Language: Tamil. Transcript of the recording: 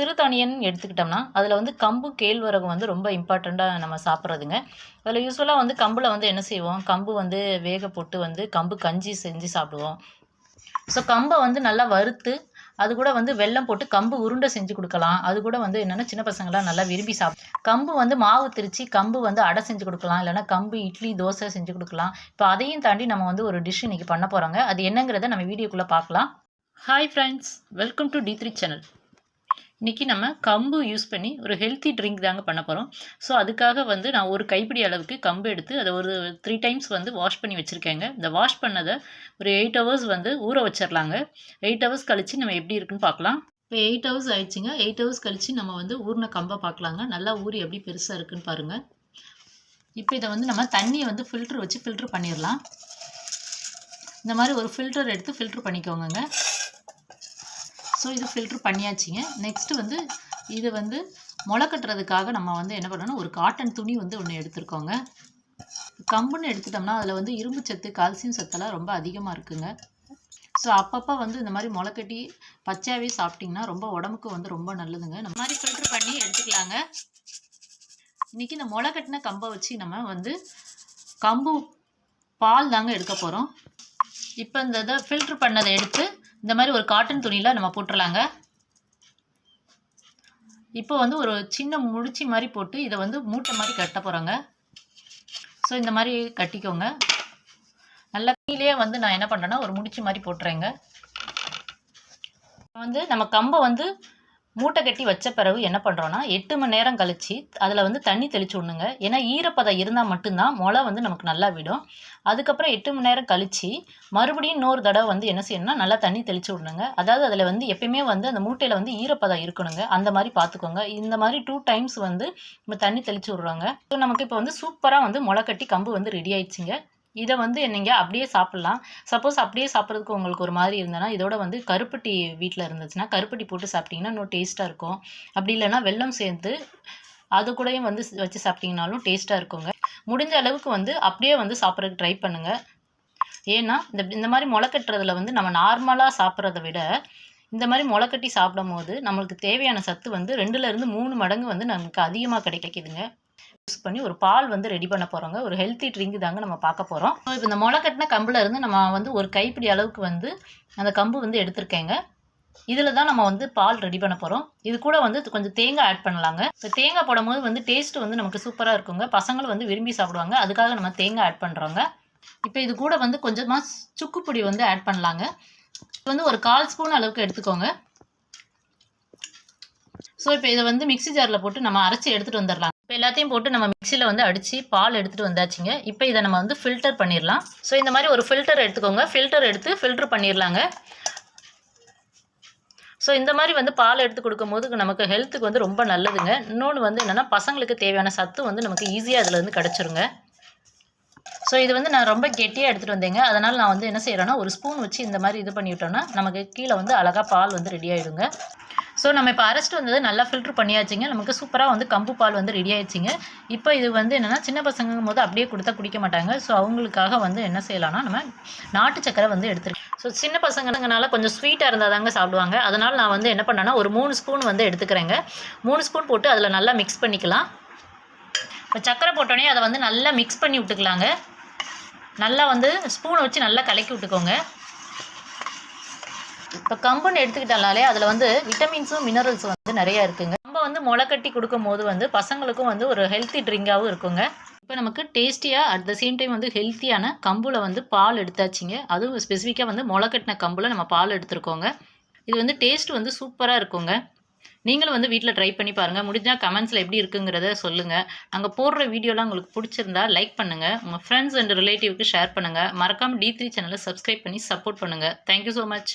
சிறுதானியன் எடுத்துக்கிட்டோம்னா அதில் வந்து கம்பு கேழ்வரகு வந்து ரொம்ப இம்பார்ட்டண்ட்டாக நம்ம சாப்பிட்றதுங்க. அதில் யூஸ்வலாக வந்து கம்பில் வந்து என்ன செய்வோம், கம்பு வந்து வேக போட்டு வந்து கம்பு கஞ்சி செஞ்சு சாப்பிடுவோம். ஸோ கம்பை வந்து நல்லா வறுத்து அது கூட வந்து வெல்லம் போட்டு கம்பு உருண்டை செஞ்சு கொடுக்கலாம். அது கூட வந்து என்னென்னா சின்ன பசங்களாம் நல்லா விரும்பி கம்பு வந்து மாவு திரிச்சு கம்பு வந்து அடை செஞ்சு கொடுக்கலாம், இல்லைனா கம்பு இட்லி தோசை செஞ்சு கொடுக்கலாம். இப்போ அதையும் தாண்டி நம்ம வந்து ஒரு டிஷ் இன்றைக்கி பண்ண போகிறோங்க. அது என்னங்கிறத நம்ம வீடியோக்குள்ளே பார்க்கலாம். Hi friends, welcome to D3 channel. இன்றைக்கி நம்ம கம்பு யூஸ் பண்ணி ஒரு ஹெல்த்தி ட்ரிங்க் தாங்க பண்ண போகிறோம். ஸோ அதுக்காக வந்து நான் ஒரு கைப்பிடி அளவுக்கு கம்பு எடுத்து அதை ஒரு 3 டைம்ஸ் வந்து வாஷ் பண்ணி வச்சுருக்கேங்க. இந்த வாஷ் பண்ணதை ஒரு 8 ஹவர்ஸ் வந்து ஊற வச்சிடலாங்க. 8 ஹவர்ஸ் கழித்து நம்ம எப்படி இருக்குன்னு பார்க்கலாம். இப்போ 8 ஹவர்ஸ் ஆயிடுச்சுங்க. 8 ஹவர்ஸ் கழித்து நம்ம வந்து ஊறின கம்பை பார்க்கலாங்க. நல்லா ஊறி எப்படி பெருசாக இருக்குன்னு பாருங்கள். இப்போ இதை வந்து நம்ம தண்ணியை வந்து ஃபில்ட்ரு வச்சு ஃபில்ட்ரு பண்ணிடலாம். இந்த மாதிரி ஒரு ஃபில்டர் எடுத்து ஃபில்ட்ரு பண்ணிக்கோங்க. ஸோ இது ஃபில்ட்ரு பண்ணியாச்சுங்க. நெக்ஸ்ட்டு வந்து இது வந்து முளை கட்டுறதுக்காக நம்ம வந்து என்ன பண்ணணும், ஒரு காட்டன் துணி வந்து ஒன்று எடுத்துருக்கோங்க. கம்புன்னு எடுத்துட்டோம்னா அதில் வந்து இரும்பு சத்து கால்சியம் சத்தெல்லாம் ரொம்ப அதிகமாக இருக்குங்க. ஸோ அப்பப்போ வந்து இந்த மாதிரி முளை கட்டி பச்சையாகவே சாப்பிட்டிங்கன்னா ரொம்ப உடம்புக்கு வந்து ரொம்ப நல்லதுங்க. இந்த மாதிரி ஃபில்ட்ரு பண்ணி எடுத்துக்கலாங்க. இன்றைக்கி இந்த முளை கட்டின கம்பை வச்சு நம்ம வந்து கம்பு பால் தாங்க எடுக்க போகிறோம். இப்போ இந்த இதை ஃபில்ட்ரு பண்ணதை எடுத்து இந்த மாதிரி ஒரு காட்டன் துணியில் நம்ம போட்டுடலாங்க. இப்போ வந்து ஒரு சின்ன முடிச்சி மாதிரி போட்டு இதை வந்து மூட்டை மாதிரி கட்ட போகிறோங்க. ஸோ இந்த மாதிரி கட்டிக்கோங்க. நல்லா கீழே வந்து நான் என்ன பண்ணுறேன்னா ஒரு முடிச்சி மாதிரி போட்டுறேங்க. வந்து நம்ம கம்பை வந்து மூட்டை கட்டி வச்ச பிறகு என்ன பண்ணுறோன்னா 8 மணி நேரம் கழித்து அதில் வந்து தண்ணி தெளிச்சு விடணுங்க. ஏன்னா ஈரப்பதம் இருந்தால் மட்டும்தான் முளை வந்து நமக்கு நல்லா விடும். அதுக்கப்புறம் 8 மணி நேரம் கழித்து மறுபடியும் இன்னொரு தடவை வந்து என்ன செய்யணும்னா நல்லா தண்ணி தெளிச்சு விடணுங்க. அதாவது அதில் வந்து எப்பயுமே வந்து அந்த மூட்டையில் வந்து ஈரப்பதம் இருக்கணுங்க. அந்த மாதிரி பார்த்துக்கோங்க. இந்த மாதிரி 2 டைம்ஸ் வந்து நம்ம தண்ணி தெளிச்சு விட்றோங்க. ஸோ நமக்கு இப்போ வந்து சூப்பராக வந்து முளை கட்டி கம்பு வந்து ரெடி ஆயிடுச்சுங்க. இதை வந்து நீங்கள் அப்படியே சாப்பிட்லாம். சப்போஸ் அப்படியே சாப்பிட்றதுக்கு உங்களுக்கு ஒரு மாதிரி இருந்ததுன்னா இதோட வந்து கருப்பட்டி வீட்டில் இருந்துச்சுன்னா கருப்பட்டி போட்டு சாப்பிட்டிங்கன்னா இன்னும் டேஸ்ட்டாக இருக்கும். அப்படி இல்லைன்னா வெல்லம் சேர்த்து அது கூடயும் வந்து வச்சு சாப்பிட்டிங்கனாலும் டேஸ்ட்டாக இருக்குங்க. முடிஞ்ச அளவுக்கு வந்து அப்படியே வந்து சாப்பிட்றதுக்கு ட்ரை பண்ணுங்கள். ஏன்னா இந்த மாதிரி முளை கட்டுறதுல வந்து நம்ம நார்மலாக சாப்பிட்றத விட இந்த மாதிரி முளை கட்டி சாப்பிடும் போது நம்மளுக்கு தேவையான சத்து வந்து 2லேருந்து 3 மடங்கு வந்து நமக்கு அதிகமாக கிடைக்குதுங்க. யூஸ் பண்ணி ஒரு பால் வந்து ரெடி பண்ண போகிறோங்க. ஒரு ஹெல்த்தி ட்ரிங்க் தாங்க நம்ம பார்க்க போகிறோம். இப்போ இந்த முளை கட்டின கம்பில் இருந்து நம்ம வந்து ஒரு கைப்பிடி அளவுக்கு வந்து அந்த கம்பு வந்து எடுத்திருக்கேங்க. இதில் தான் நம்ம வந்து பால் ரெடி பண்ண போகிறோம். இது கூட வந்து கொஞ்சம் தேங்காய் ஆட் பண்ணலாங்க. இப்போ தேங்காய் போடும்போது வந்து டேஸ்ட் வந்து நமக்கு சூப்பராக இருக்குங்க. பசங்களும் வந்து விரும்பி சாப்பிடுவாங்க. அதுக்காக நம்ம தேங்காய் ஆட் பண்ணுறோங்க. இப்போ இது கூட வந்து கொஞ்சமாக சுக்குப்பொடி வந்து ஆட் பண்ணலாங்க. இது வந்து ஒரு 1/4 ஸ்பூன் அளவுக்கு எடுத்துக்கோங்க. ஸோ இப்போ இதை வந்து மிக்ஸி ஜாரில் போட்டு நம்ம அரைச்சி எடுத்துகிட்டு வந்துடலாம். இப்போ எல்லாத்தையும் போட்டு நம்ம மிக்சியில் வந்து அடித்து பால் எடுத்துகிட்டு வந்தாச்சுங்க. இப்போ இதை நம்ம வந்து ஃபில்டர் பண்ணிடலாம். ஸோ இந்த மாதிரி ஒரு ஃபில்டர் எடுத்துக்கோங்க. ஃபில்டர் எடுத்து ஃபில்ட்ரு பண்ணிடலாங்க. ஸோ இந்த மாதிரி வந்து பால் எடுத்து கொடுக்கும்போது நமக்கு ஹெல்த்துக்கு வந்து ரொம்ப நல்லதுங்க. இன்னொன்று வந்து என்னென்னா பசங்களுக்கு தேவையான சத்து வந்து நமக்கு ஈஸியாக அதில் வந்து கிடச்சிருங்க. ஸோ இது வந்து நான் ரொம்ப கெட்டியாக எடுத்துகிட்டு வந்தேங்க. அதனால் நான் வந்து என்ன செய்கிறேன்னா ஒரு ஸ்பூன் வச்சு இந்த மாதிரி இது பண்ணிவிட்டோன்னா நமக்கு கீழே வந்து அழகாக பால் வந்து ரெடி ஆகிடுங்க. ஸோ நம்ம இப்போ அரைச்சிட்டு வந்தது நல்லா ஃபில்ட்ரு பண்ணியாச்சுங்க. நமக்கு சூப்பராக வந்து கம்பு பால் வந்து ரெடி ஆயிடுச்சுங்க. இப்போ இது வந்து என்னென்னா சின்ன பசங்கும் போது அப்படியே கொடுத்தா குடிக்க மாட்டாங்க. ஸோ அவங்களுக்காக வந்து என்ன செய்யலாம்னா நம்ம நாட்டு சக்கரை வந்து எடுத்துருக்கேன். ஸோ சின்ன பசங்கனால கொஞ்சம் ஸ்வீட்டாக இருந்தால் தாங்க சாப்பிடுவாங்க. அதனால் நான் வந்து என்ன பண்ணேன்னா ஒரு 3 ஸ்பூன் வந்து எடுத்துக்கிறேங்க. 3 ஸ்பூன் போட்டு அதில் நல்லா மிக்ஸ் பண்ணிக்கலாம். இப்போ சக்கரை போட்டோடனே அதை வந்து நல்லா மிக்ஸ் பண்ணி விட்டுக்கலாங்க. நல்லா வந்து ஸ்பூனை வச்சு நல்லா கலக்கி விட்டுக்கோங்க. இப்போ கம்புன்னு எடுத்துக்கிட்டாலே அதில் வந்து விட்டமின்ஸும் மினரல்ஸும் வந்து நிறையா இருக்குங்க. கம்பை வந்து முளை கட்டி கொடுக்கும் போது வந்து பசங்களுக்கும் வந்து ஒரு ஹெல்த்தி ட்ரிங்காகவும் இருக்குங்க. இப்போ நமக்கு டேஸ்டியாக அட் த சேம் டைம் வந்து ஹெல்த்தியான கம்பில் வந்து பால் எடுத்தாச்சுங்க. அதுவும் ஸ்பெசிஃபிக்காக வந்து முளை கட்டின கம்பில் நம்ம பால் எடுத்துருக்கோங்க. இது வந்து டேஸ்ட் வந்து சூப்பராக இருக்குங்க. நீங்களும் வந்து வீட்டில் ட்ரை பண்ணி பாருங்கள். முடிஞ்சால் கமெண்ட்ஸில் எப்படி இருக்குங்கிறத சொல்லுங்கள். நாங்கள் போடுற வீடியோலாம் உங்களுக்கு பிடிச்சிருந்தா லைக் பண்ணுங்கள். உங்கள் ஃப்ரெண்ட்ஸ் அண்ட் ரிலேட்டிவ்க்கு ஷேர் பண்ணுங்கள். மறக்காமல் D3 சேனலை சப்ஸ்கிரைப் பண்ணி சப்போர்ட் பண்ணுங்கள். Thank you so much.